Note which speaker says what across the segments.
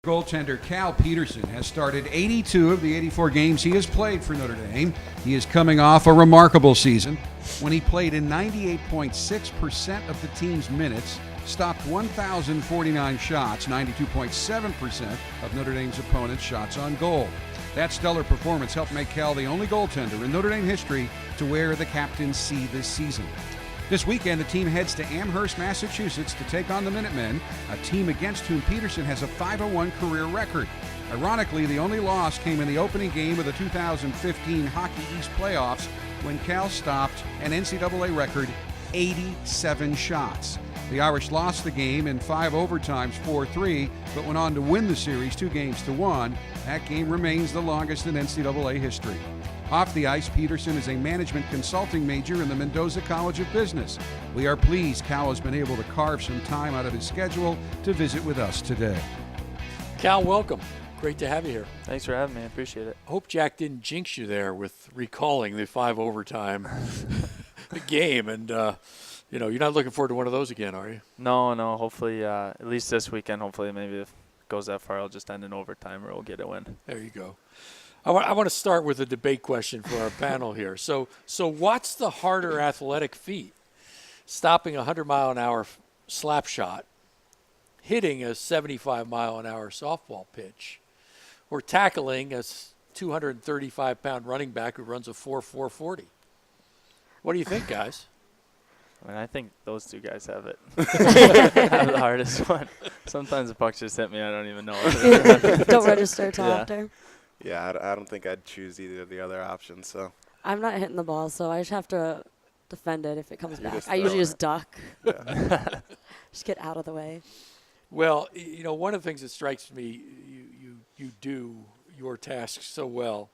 Speaker 1: Goaltender Cal Petersen has started 82 of the 84 games he has played for Notre Dame. He is coming off a remarkable season when he played in 98.6% of the team's minutes, stopped 1,049 shots, 92.7% of Notre Dame's opponents' shots on goal. That stellar performance helped make Cal the only goaltender in Notre Dame history to wear the captain's C this season. This weekend, the team heads to Amherst, Massachusetts to take on the Minutemen, a team against whom Petersen has a .501 career record. Ironically, the only loss came in the opening game of the 2015 Hockey East playoffs when Cal stopped an NCAA record 87 shots. The Irish lost the game in 5 overtimes 4-3, but went on to win the series 2-1. That game remains the longest in NCAA history. Off the ice, Petersen is a management consulting major in the Mendoza College of Business. We are pleased Cal has been able to carve some time out of his schedule to visit with us today.
Speaker 2: Cal, welcome. Great to have you here.
Speaker 3: Thanks for having me. I appreciate it.
Speaker 2: I hope Jack didn't jinx you there with recalling the 5 overtime game. And, you're not looking forward to one of those again, are you?
Speaker 3: No. Hopefully, at least this weekend, hopefully maybe if it goes that far, I'll just end in overtime or we'll get a win.
Speaker 2: There you go. I want to start with a debate question for our panel here. So what's the harder athletic feat? Stopping a 100-mile-an-hour slap shot, hitting a 75-mile-an-hour softball pitch, or tackling a 235-pound running back who runs a 4.40? What do you think, guys?
Speaker 3: I think those two guys have it. Have the hardest one. Sometimes the pucks just hit me. I don't even know.
Speaker 4: Don't register till after.
Speaker 5: Yeah, I don't think I'd choose either of the other options. So
Speaker 4: I'm not hitting the ball, so I just have to defend it if it comes back. I
Speaker 5: throw
Speaker 4: usually
Speaker 5: it.
Speaker 4: just duck.
Speaker 5: Yeah.
Speaker 4: Just get out of the way.
Speaker 2: Well, one of the things that strikes me, you do your tasks so well,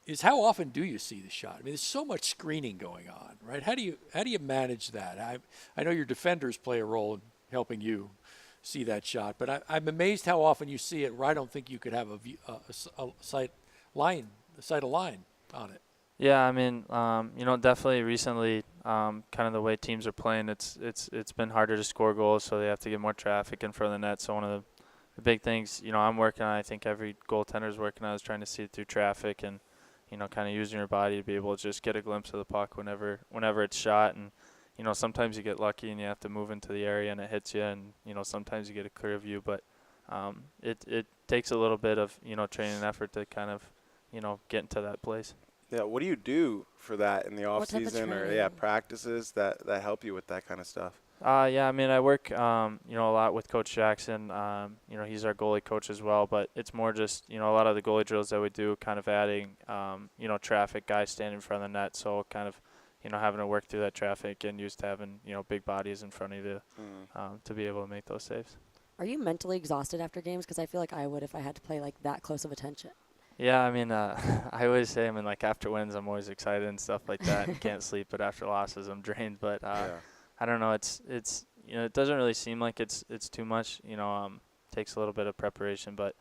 Speaker 2: is how often do you see the shot? I mean, there's so much screening going on, right? How do you manage that? I know your defenders play a role in helping you see that shot, but I'm amazed how often you see it where I don't think you could have a sight line on it.
Speaker 3: Yeah, I mean, definitely recently, kind of the way teams are playing, it's been harder to score goals, so they have to get more traffic in front of the net. So one of the big things, I'm working on, I think every goaltender is working on, is trying to see it through traffic and, kind of using your body to be able to just get a glimpse of the puck whenever it's shot. And sometimes you get lucky and you have to move into the area and it hits you, and sometimes you get a clear view, but it takes a little bit of training and effort to kind of get into that place.
Speaker 5: Yeah, what do you do for that in the off
Speaker 4: What type of
Speaker 5: season or
Speaker 4: training?
Speaker 5: practices that help you with that kind of stuff?
Speaker 3: I mean, I work a lot with Coach Jackson. He's our goalie coach as well, but it's more just a lot of the goalie drills that we do, kind of adding traffic, guys standing in front of the net, so kind of having to work through that traffic, and used to having, big bodies in front of you to be able to make those saves.
Speaker 4: Are you mentally exhausted after games? Because I feel like I would if I had to play like that close of attention.
Speaker 3: Yeah, I mean, I always say, like after wins, I'm always excited and stuff like that, and can't sleep, but after losses, I'm drained. But I don't know, it's it doesn't really seem like it's too much. Takes a little bit of preparation, but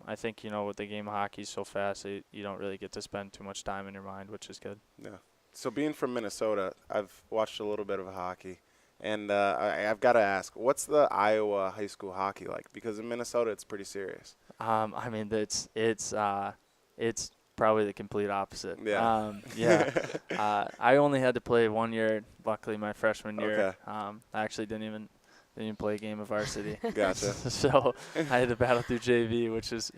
Speaker 3: I think, with the game of hockey so fast, you don't really get to spend too much time in your mind, which is good.
Speaker 5: Yeah. So being from Minnesota, I've watched a little bit of hockey, and I've got to ask, what's the Iowa high school hockey like? Because in Minnesota, it's pretty serious.
Speaker 3: I mean, it's probably the complete opposite.
Speaker 5: Yeah.
Speaker 3: I only had to play 1 year, luckily my freshman year.
Speaker 5: Okay.
Speaker 3: I actually didn't even play a game of varsity.
Speaker 5: Gotcha.
Speaker 3: So I had to battle through JV, which is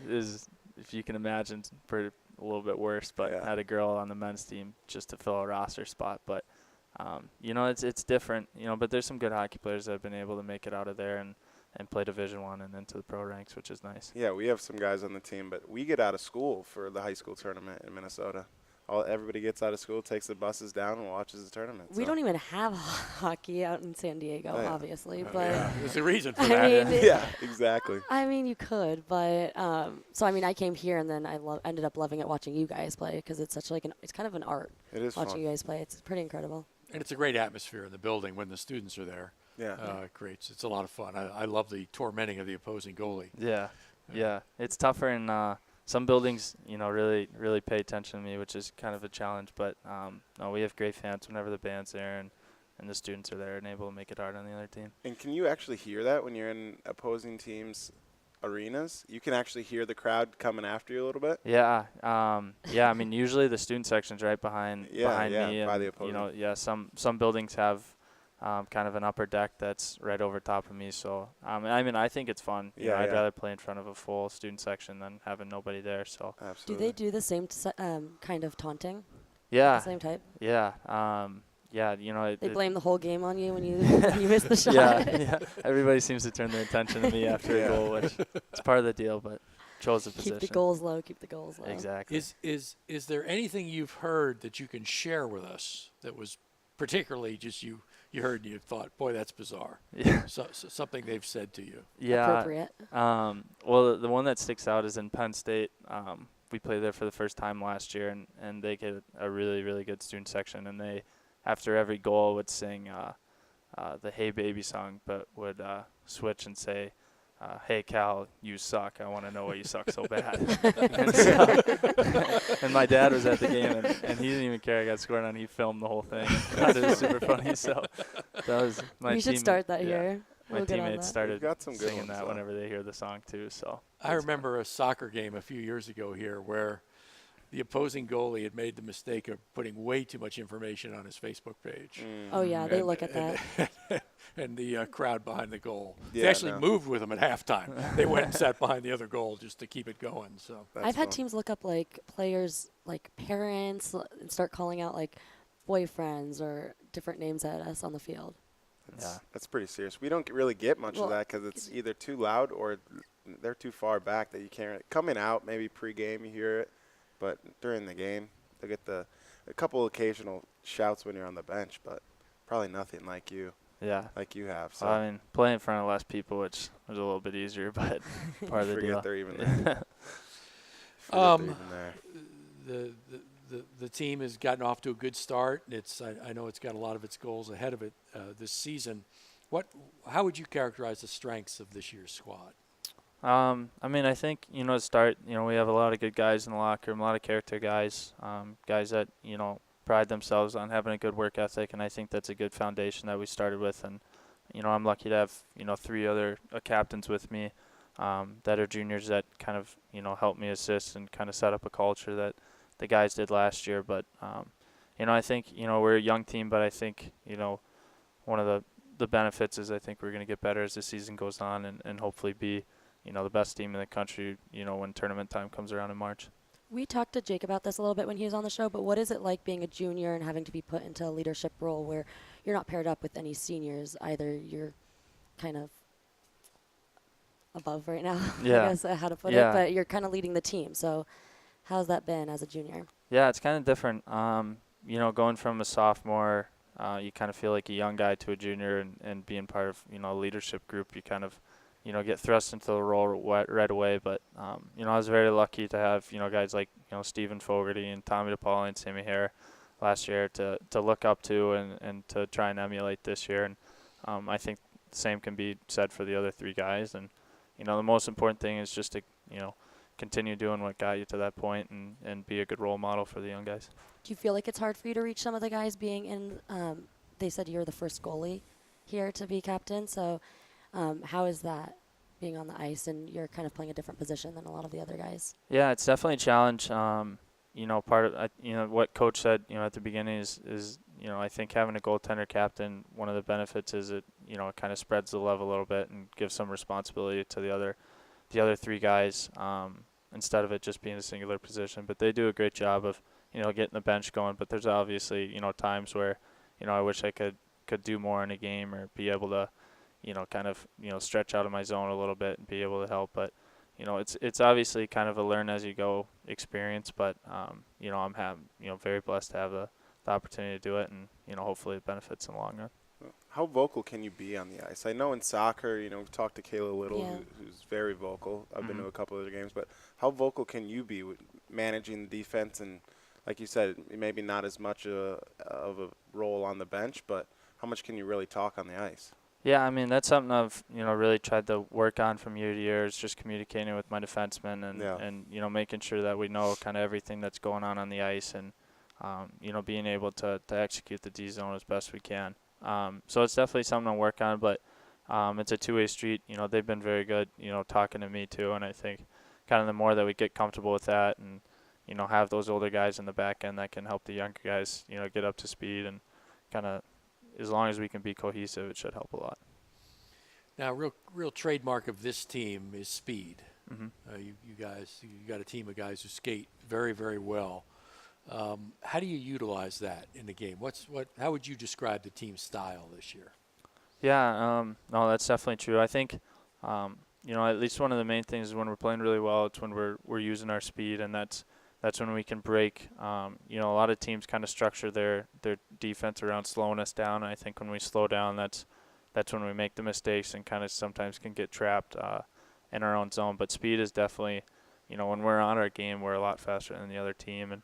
Speaker 3: if you can imagine, a little bit worse, but I had a girl on the men's team just to fill a roster spot. But, it's different, but there's some good hockey players that have been able to make it out of there and play Division I and into the pro ranks, which is nice.
Speaker 5: Yeah, we have some guys on the team, but we get out of school for the high school tournament in Minnesota. Everybody gets out of school, takes the buses down, and watches the tournament.
Speaker 4: We don't even have hockey out in San Diego, obviously. But
Speaker 2: there's a reason for that.
Speaker 5: Yeah, exactly.
Speaker 4: I mean, you could, but so I mean, I came here and then I ended up loving it watching you guys play, because it's such it's kind of an art.
Speaker 5: It is
Speaker 4: watching
Speaker 5: fun.
Speaker 4: you guys play. It's pretty incredible.
Speaker 2: And it's a great atmosphere in the building when the students are there.
Speaker 5: Yeah.
Speaker 2: Great. It's a lot of fun. I love the tormenting of the opposing goalie.
Speaker 3: Yeah. It's tougher in some buildings, really pay attention to me, which is kind of a challenge. But no, we have great fans whenever the band's there and the students are there and able to make it hard on the other team.
Speaker 5: And can you actually hear that when you're in opposing teams' arenas, you can actually hear the crowd coming after you a little bit.
Speaker 3: Yeah. I mean, usually the student section's right behind me.
Speaker 5: by
Speaker 3: And,
Speaker 5: the opposing.
Speaker 3: some buildings have kind of an upper deck that's right over top of me. So, I mean, I think it's fun. You know, I'd rather play in front of a full student section than having nobody there. So.
Speaker 5: Absolutely.
Speaker 4: Do they do the same kind of taunting?
Speaker 3: Yeah.
Speaker 4: The same type?
Speaker 3: Yeah. Yeah, you know.
Speaker 4: They blame the whole game on you when you when you miss the shot.
Speaker 3: Yeah. Everybody seems to turn their attention to me after a goal, which is part of the deal, but chose the position.
Speaker 4: Keep the goals low. Keep the goals low.
Speaker 3: Exactly.
Speaker 2: Is there anything you've heard that you can share with us that was particularly just you heard and you thought, boy, that's bizarre?
Speaker 3: Yeah.
Speaker 2: So something they've said to you.
Speaker 3: Yeah.
Speaker 4: Appropriate.
Speaker 3: Well, the one that sticks out is in Penn State. We played there for the first time last year, and they get a really, really good student section, and they, after every goal, would sing the Hey Baby song, but would switch and say, hey, Cal, you suck. I want to know why you suck so bad. And my dad was at the game, and he didn't even care I got scored on. He filmed the whole thing. Thought it was super funny. So that was my
Speaker 4: We should start that here.
Speaker 3: My
Speaker 4: We'll get on
Speaker 3: teammates
Speaker 4: that.
Speaker 3: started
Speaker 5: got some good
Speaker 3: singing
Speaker 5: ones,
Speaker 3: that
Speaker 5: though.
Speaker 3: whenever they hear the song, too. So
Speaker 2: I remember a soccer game a few years ago here where the opposing goalie had made the mistake of putting way too much information on his Facebook page.
Speaker 4: Oh, yeah. They look at that.
Speaker 2: And the crowd behind the goal.
Speaker 5: Yeah,
Speaker 2: They actually
Speaker 5: no.
Speaker 2: moved with him at halftime. They went and sat behind the other goal just to keep it going. So
Speaker 4: I've had
Speaker 5: fun.
Speaker 4: teams look up, like, players, like, parents, and start calling out, like, boyfriends or different names at us on the field.
Speaker 5: That's pretty serious. We don't really get much of
Speaker 4: Well,
Speaker 5: that because it's either too loud or they're too far back that you can't. Coming out, maybe pre-game you hear it, but during the game, they get a couple occasional shouts when you're on the bench, but probably nothing like you have. So
Speaker 3: I mean, playing in front of less people, which was a little bit easier, but part of the deal.
Speaker 5: forget they're even there. Forget they're even there.
Speaker 2: the team has gotten off to a good start. I know it's got a lot of its goals ahead of it this season. How would you characterize the strengths of this year's squad?
Speaker 3: I mean, I think, to start, we have a lot of good guys in the locker room, a lot of character guys, guys that, pride themselves on having a good work ethic, and I think that's a good foundation that we started with. And, I'm lucky to have, 3 other captains with me that are juniors that kind of, help me assist and kind of set up a culture that the guys did last year. But, I think, we're a young team, but I think, one of the benefits is I think we're going to get better as the season goes on and hopefully be, the best team in the country, when tournament time comes around in March.
Speaker 4: We talked to Jake about this a little bit when he was on the show, but what is it like being a junior and having to be put into a leadership role where you're not paired up with any seniors? Either you're kind of above right now,
Speaker 3: Yeah.
Speaker 4: I guess how to put it,
Speaker 3: Yeah.
Speaker 4: but you're kind of leading the team. So how's that been as a junior?
Speaker 3: Yeah, it's kind of different. Going from a sophomore, you kind of feel like a young guy to a junior, and being part of, a leadership group, you kind of, get thrust into the role right away. But, I was very lucky to have, guys like, Stephen Fogarty and Tommy DePaul and Sammy Hare last year to look up to and to try and emulate this year. And I think the same can be said for the other 3 guys. And, the most important thing is just to, continue doing what got you to that point and be a good role model for the young guys.
Speaker 4: Do you feel like it's hard for you to reach some of the guys being in, they said you're the first goalie here to be captain. So how is that being on the ice and you're kind of playing a different position than a lot of the other guys? Yeah,
Speaker 3: it's definitely a challenge. Part of, what coach said, at the beginning is, I think having a goaltender captain, one of the benefits is it kind of spreads the level a little bit and gives some responsibility to the other 3 guys, instead of it just being a singular position. But they do a great job of, getting the bench going. But there's obviously, times where, I wish I could do more in a game or be able to, kind of, stretch out of my zone a little bit and be able to help. But, it's obviously kind of a learn as you go experience. But, I'm very blessed to have the opportunity to do it, and, hopefully it benefits in the long run.
Speaker 5: How vocal can you be on the ice? I know in soccer, we've talked to Kayla Little,
Speaker 4: Yeah.
Speaker 5: who's very vocal. I've been to a couple of their games, but how vocal can you be with managing the defense? And like you said, maybe not as much of a role on the bench, but how much can you really talk on the ice?
Speaker 3: Yeah, I mean, that's something I've, really tried to work on from year to year, is just communicating with my defensemen and making sure that we know kind of everything that's going on the ice and, being able to execute the D zone as best we can. So it's definitely something to work on, but, it's a two-way street. You know, they've been very good, you know, talking to me too, and I think kind of the more that we get comfortable with that and, you know, have those older guys in the back end that can help the younger guys, you know, get up to speed, and kind of as long as we can be cohesive, it should help a lot.
Speaker 2: Now, real trademark of this team is speed.
Speaker 3: Mm-hmm.
Speaker 2: You got a team of guys who skate very, very well. How do you utilize that in the game? How would you describe the team's style this year?
Speaker 3: Yeah, no, that's definitely true. I think, you know, at least one of the main things is when we're playing really well, it's when we're using our speed, and that's when we can break. You know, a lot of teams kind of structure their defense around slowing us down, and I think when we slow down, that's when we make the mistakes and kind of sometimes can get trapped in our own zone. But speed is definitely, you know, when we're on our game, we're a lot faster than the other team, and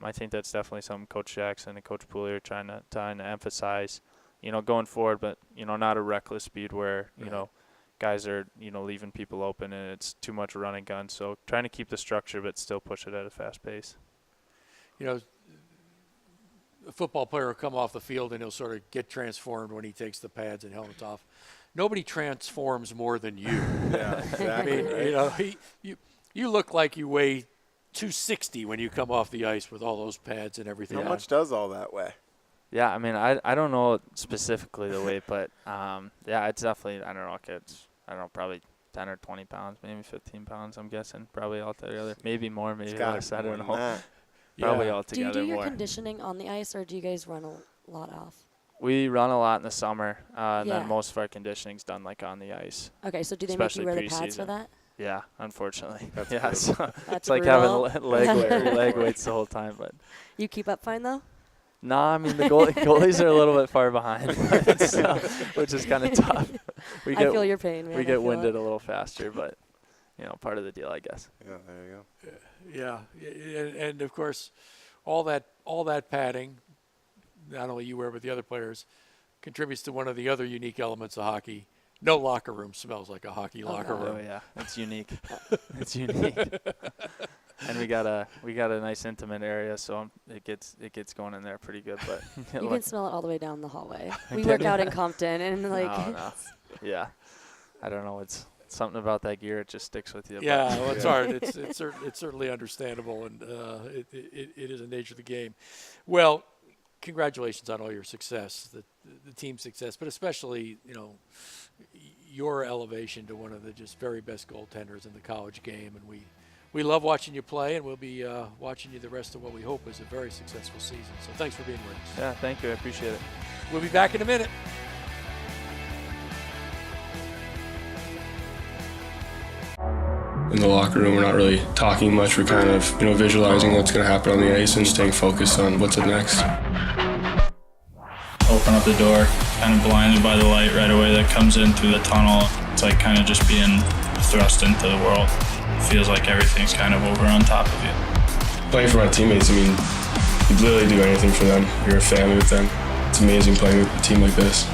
Speaker 3: I think that's definitely something Coach Jackson and Coach Pooley are trying to emphasize, you know, going forward, but, you know, not a reckless speed where, you know, guys are, you know, leaving people open and it's too much run and gun. So trying to keep the structure but still push it at a fast pace.
Speaker 2: You know, a football player will come off the field and he'll sort of get transformed when he takes the pads and helmets off. Nobody transforms more than you.
Speaker 5: Yeah, exactly.
Speaker 2: I mean,
Speaker 5: right?
Speaker 2: you know, you look like you weigh 260 when you come off the ice with all those pads and everything.
Speaker 5: How much does all that weigh?
Speaker 3: Yeah, I mean, I don't know specifically the weight, but yeah, it's definitely, I don't know, probably 10 or 20 pounds, maybe 15 pounds, I'm guessing, probably altogether. Maybe more, maybe less, I don't know. Probably altogether more.
Speaker 4: Do you do your conditioning on the ice, or do you guys run a lot off?
Speaker 3: We run a lot in the summer, and then most of our conditioning's done like on the ice.
Speaker 4: Okay, so do they make you wear the pads for that?
Speaker 3: Yeah, unfortunately.
Speaker 5: That's
Speaker 3: yeah, so
Speaker 4: That's
Speaker 3: it's like
Speaker 4: brutal.
Speaker 3: having leg weights the whole time. But
Speaker 4: you keep up fine though?
Speaker 3: No, I mean the goalies are a little bit far behind, which is kind of tough.
Speaker 4: I feel your pain, man.
Speaker 3: We get winded a little faster, but you know, part of the deal, I guess.
Speaker 5: Yeah, there you
Speaker 2: go. Yeah, and of course, all that padding, not only you wear but the other players, contributes to one of the other unique elements of hockey. No locker room smells like a hockey locker room.
Speaker 3: Oh yeah, it's unique. It's unique. And we got a nice intimate area, so it gets going in there pretty good. But
Speaker 4: you can smell it all the way down the hallway. We work out in Compton, and like.
Speaker 3: No. Yeah, I don't know. It's something about that gear. It just sticks with you.
Speaker 2: Yeah, well, it's hard. It's certainly understandable, and it is the nature of the game. Well, congratulations on all your success, the team's success, but especially, you know, your elevation to one of the just very best goaltenders in the college game. And we love watching you play, and we'll be watching you the rest of what we hope is a very successful season. So thanks for being with us.
Speaker 3: Yeah, thank you. I appreciate it.
Speaker 2: We'll be back in a minute.
Speaker 6: In the locker room, we're not really talking much. We're kind of, you know, visualizing what's going to happen on the ice and staying focused on what's up next.
Speaker 7: Open up the door, kind of blinded by the light right away that comes in through the tunnel. It's like kind of just being thrust into the world. It feels like everything's kind of over on top of you.
Speaker 6: Playing for my teammates, I mean, you'd literally do anything for them. You're a family with them. It's amazing playing with a team like this.